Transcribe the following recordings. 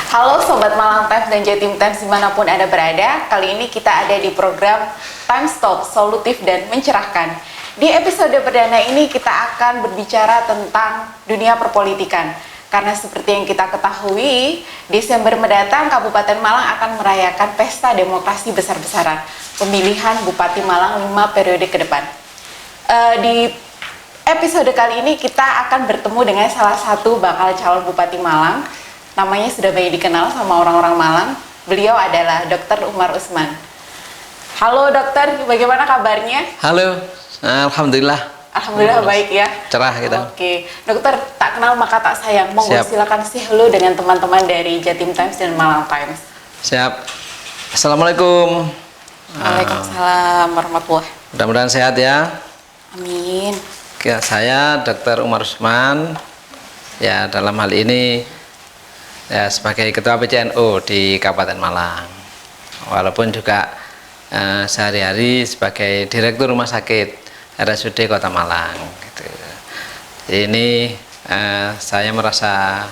Halo Sobat Malang Times dan Jatim Times dimanapun Anda berada. Kali ini kita ada di program Time Stop, solutif dan mencerahkan. Di episode perdana ini kita akan berbicara tentang dunia perpolitikan. Karena seperti yang kita ketahui, Desember mendatang Kabupaten Malang akan merayakan pesta demokrasi besar-besaran, pemilihan Bupati Malang 5 periode ke depan. Di episode kali ini kita akan bertemu dengan salah satu bakal calon Bupati Malang. Namanya sudah banyak dikenal sama orang-orang Malang. Beliau adalah Dr. Umar Usman. Halo dokter, bagaimana kabarnya? Halo, Alhamdulillah. Alhamdulillah baik ya. Cerah kita. Oke, dokter, tak kenal maka tak sayang. Monggo silakan sih hello dengan teman-teman dari Jatim Times dan Malang Times. Siap. Assalamualaikum. Waalaikumsalam warahmatullahi. Mudah-mudahan sehat ya. Amin. Oke, saya Dr. Umar Usman. Ya, dalam hal ini ya sebagai ketua PCNU di Kabupaten Malang, walaupun juga sehari-hari sebagai direktur rumah sakit RSUD Kota Malang gitu. Jadi ini saya merasa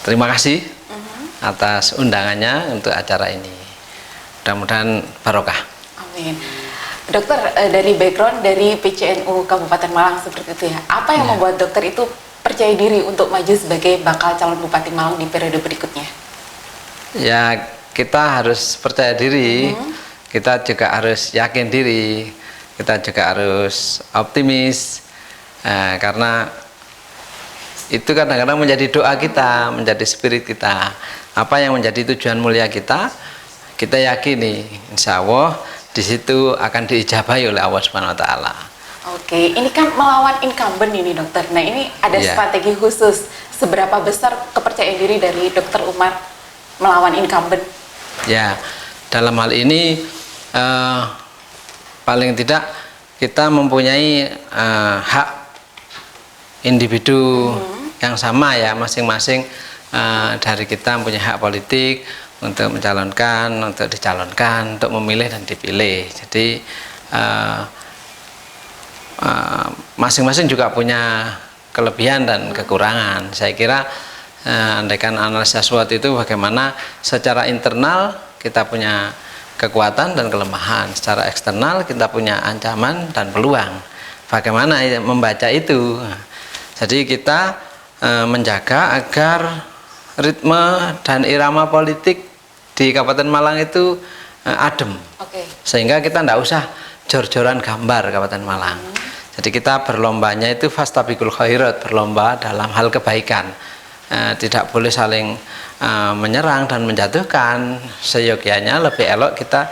terima kasih atas undangannya untuk acara ini, mudah-mudahan barokah. Amin. Dokter, dari background dari PCNU Kabupaten Malang seperti itu ya, apa yang membuat dokter itu percaya diri untuk maju sebagai bakal calon Bupati Malang di periode berikutnya? Ya, kita harus percaya diri, kita juga harus yakin diri, kita juga harus optimis, karena itu kadang-kadang menjadi doa kita, menjadi spirit kita. Apa yang menjadi tujuan mulia kita yakini, insya Allah di situ akan diijabahi oleh Allah Subhanahu Wa Taala. Oke, ini kan melawan incumbent ini dokter. Nah ini ada strategi khusus. Seberapa besar kepercayaan diri dari dokter Umar melawan incumbent? Ya, dalam hal ini paling tidak kita mempunyai hak individu yang sama ya, masing-masing dari kita mempunyai hak politik untuk mencalonkan, untuk dicalonkan, untuk memilih dan dipilih. Jadi masing-masing juga punya kelebihan dan kekurangan. Saya kira andaikan analisa SWOT itu bagaimana secara internal kita punya kekuatan dan kelemahan, secara eksternal kita punya ancaman dan peluang. Bagaimana membaca itu? Jadi kita menjaga agar ritme dan irama politik di Kabupaten Malang itu adem. Sehingga kita tidak usah jor-joran gambar Kabupaten Malang. Jadi kita berlombanya itu fastabiqul khairat, berlomba dalam hal kebaikan. Tidak boleh saling menyerang dan menjatuhkan. Seyogianya lebih elok kita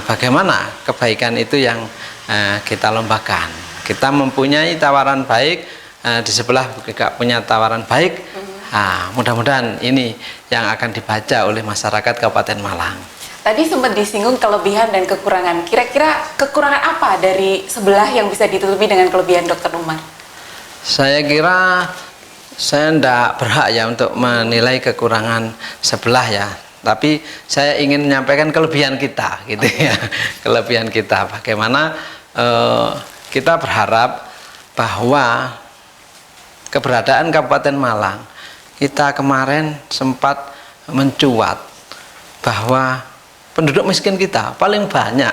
bagaimana kebaikan itu yang kita lombakan. Kita mempunyai tawaran baik, di sebelah juga punya tawaran baik. Mudah-mudahan ini yang akan dibaca oleh masyarakat Kabupaten Malang. Tadi sempat disinggung kelebihan dan kekurangan. Kira-kira kekurangan apa dari sebelah yang bisa ditutupi dengan kelebihan Dokter Umar? Saya kira saya tidak berhak ya untuk menilai kekurangan sebelah ya. Tapi saya ingin menyampaikan kelebihan kita, gitu ya. Kelebihan kita. Bagaimana kita berharap bahwa keberadaan Kabupaten Malang kita kemarin sempat mencuat bahwa penduduk miskin kita paling banyak.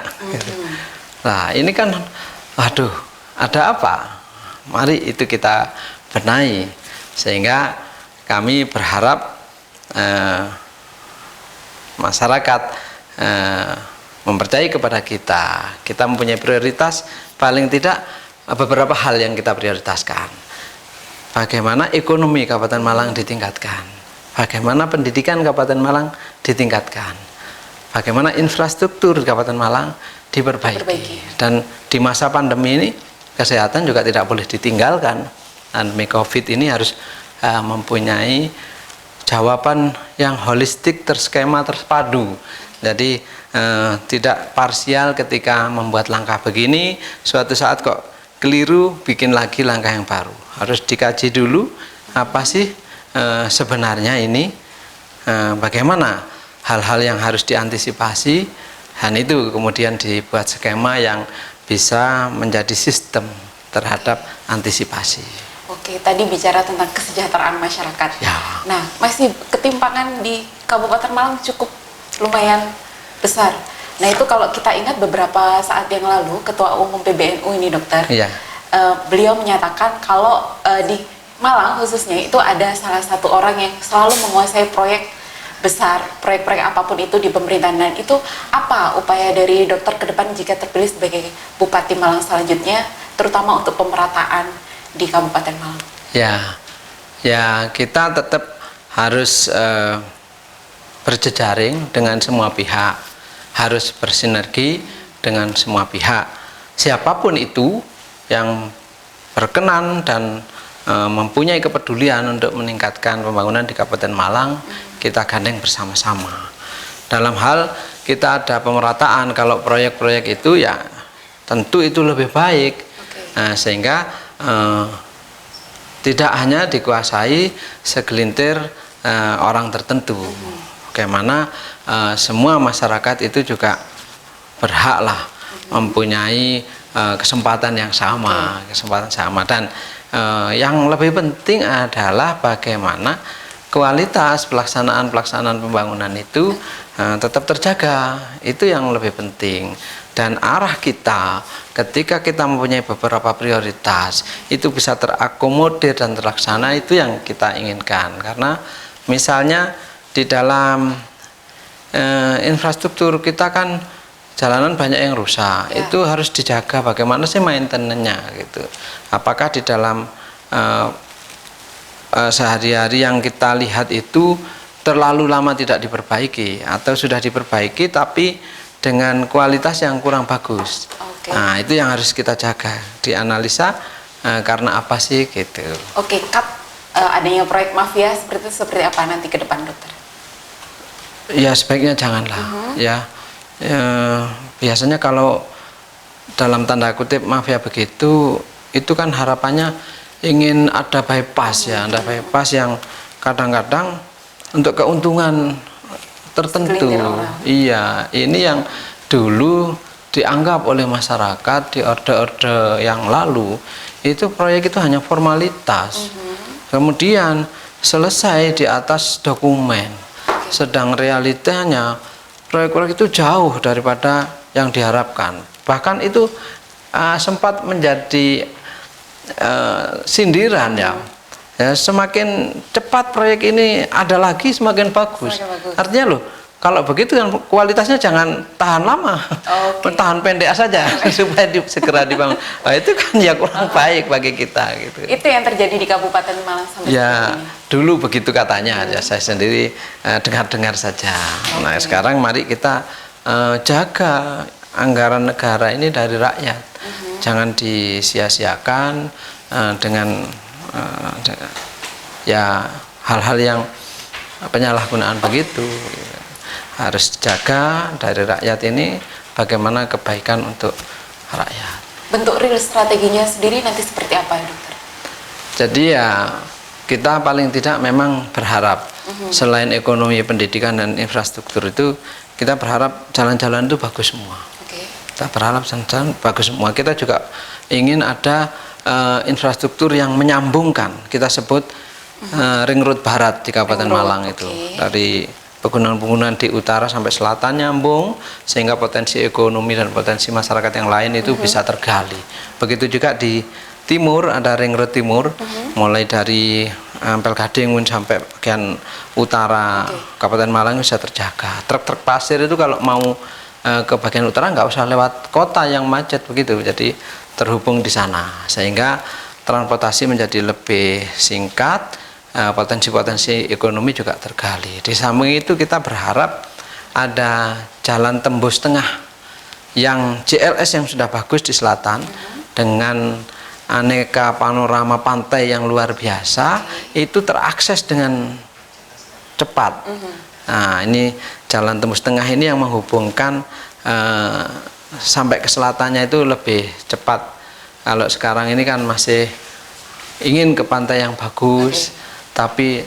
Nah ini kan, aduh, ada apa? Mari itu kita benahi, sehingga kami berharap masyarakat mempercayai kepada kita. Kita mempunyai prioritas, paling tidak beberapa hal yang kita prioritaskan. Bagaimana ekonomi Kabupaten Malang ditingkatkan, bagaimana pendidikan Kabupaten Malang ditingkatkan, bagaimana infrastruktur Kabupaten Malang diperbaiki. Dan di masa pandemi ini kesehatan juga tidak boleh ditinggalkan. Pandemi COVID ini harus mempunyai jawaban yang holistik, terskema, terpadu. Jadi tidak parsial ketika membuat langkah begini, suatu saat kok keliru, bikin lagi langkah yang baru. Harus dikaji dulu apa sih sebenarnya ini, bagaimana hal-hal yang harus diantisipasi, dan itu kemudian dibuat skema yang bisa menjadi sistem terhadap antisipasi. Oke, tadi bicara tentang kesejahteraan masyarakat. Ya. Nah, masih ketimpangan di Kabupaten Malang cukup lumayan besar. Nah, itu kalau kita ingat beberapa saat yang lalu, Ketua Umum PBNU ini, Dokter, Iya. Beliau menyatakan kalau di Malang khususnya itu ada salah satu orang yang selalu menguasai proyek besar, proyek-proyek apapun itu di pemerintahan. Dan itu apa upaya dari dokter ke depan jika terpilih sebagai Bupati Malang selanjutnya, terutama untuk pemerataan di Kabupaten Malang? Ya kita tetap harus berjejaring dengan semua pihak, harus bersinergi dengan semua pihak. Siapapun itu yang berkenan dan mempunyai kepedulian untuk meningkatkan pembangunan di Kabupaten Malang, kita gandeng bersama-sama. Dalam hal kita ada pemerataan, kalau proyek-proyek itu ya tentu itu lebih baik. Nah, sehingga tidak hanya dikuasai segelintir orang tertentu. Bagaimana semua masyarakat itu juga berhaklah mempunyai kesempatan yang sama, dan yang lebih penting adalah bagaimana kualitas pelaksanaan pembangunan itu tetap terjaga. Itu yang lebih penting. Dan arah kita ketika kita mempunyai beberapa prioritas itu bisa terakomodir dan terlaksana, itu yang kita inginkan. Karena misalnya di dalam infrastruktur kita kan jalanan banyak yang rusak, itu harus dijaga bagaimana sih maintenance-nya gitu. Apakah di dalam sehari-hari yang kita lihat itu terlalu lama tidak diperbaiki, atau sudah diperbaiki tapi dengan kualitas yang kurang bagus. Nah, itu yang harus kita jaga, dianalisa karena apa sih gitu. Adanya proyek mafia seperti apa nanti ke depan, dokter? Ya sebaiknya janganlah. Biasanya kalau dalam tanda kutip mafia begitu, itu kan harapannya ingin ada bypass ada bypass yang kadang-kadang untuk keuntungan tertentu. Iya, ini yang dulu dianggap oleh masyarakat di orde-orde yang lalu itu proyek itu hanya formalitas. Kemudian selesai di atas dokumen. Sedang realitanya proyek-proyek itu jauh daripada yang diharapkan. Bahkan itu sempat menjadi sindiran ya. Semakin cepat proyek ini ada lagi semakin bagus. Artinya loh, kalau begitu kan kualitasnya jangan tahan lama, tahan pendek saja supaya segera dibangun. Nah, itu kan ya kurang baik bagi kita gitu. Itu yang terjadi di Kabupaten Malang sampai ya ini. Dulu begitu katanya, ya saya sendiri dengar-dengar saja. Nah sekarang mari kita jaga anggaran negara ini dari rakyat, jangan disia-siakan dengan ya hal-hal yang penyalahgunaan begitu. Harus dijaga dari rakyat ini bagaimana kebaikan untuk rakyat. Bentuk real strateginya sendiri nanti seperti apa ya, dokter? Jadi ya kita paling tidak memang berharap selain ekonomi, pendidikan dan infrastruktur itu, kita berharap jalan-jalan itu bagus semua. Kita berharap jalan-jalan bagus semua. Kita juga ingin ada infrastruktur yang menyambungkan, kita sebut ring road barat di Kabupaten Malang itu, dari pegunungan-pegunungan di utara sampai selatan nyambung, sehingga potensi ekonomi dan potensi masyarakat yang lain itu bisa tergali. Begitu juga di timur, ada ring road timur, mulai dari Ampel Gading sampai bagian utara Kabupaten Malang bisa terjaga. Truk-truk pasir itu kalau mau ke bagian utara nggak usah lewat kota yang macet begitu, jadi terhubung di sana, sehingga transportasi menjadi lebih singkat, potensi-potensi ekonomi juga tergali. Di samping itu kita berharap ada jalan tembus tengah yang JLS yang sudah bagus di selatan dengan aneka panorama pantai yang luar biasa, itu terakses dengan cepat. Nah, ini jalan tembus tengah ini yang menghubungkan sampai ke selatannya itu lebih cepat. Kalau sekarang ini kan masih ingin ke pantai yang bagus, tapi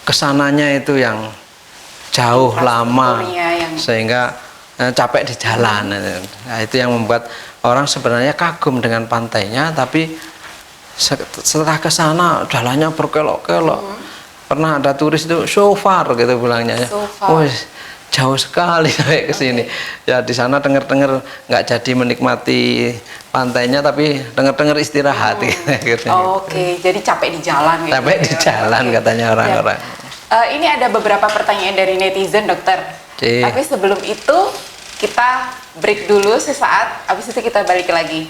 kesananya itu yang jauh lama, sehingga capek di jalan. Nah, itu yang membuat orang sebenarnya kagum dengan pantainya, tapi Setelah ke sana jalannya berkelok-kelok. Pernah ada turis itu so far gitu bilangnya ya. So far. Wih, jauh sekali sampai ke sini. Ya di sana denger-denger nggak jadi menikmati pantainya tapi denger-denger istirahat gitu. Oke, jadi capek di jalan gitu. Capek di jalan Oke. katanya orang-orang. Ini ada beberapa pertanyaan dari netizen, dokter. Oke. Tapi sebelum itu kita break dulu sesaat, habis itu kita balik lagi.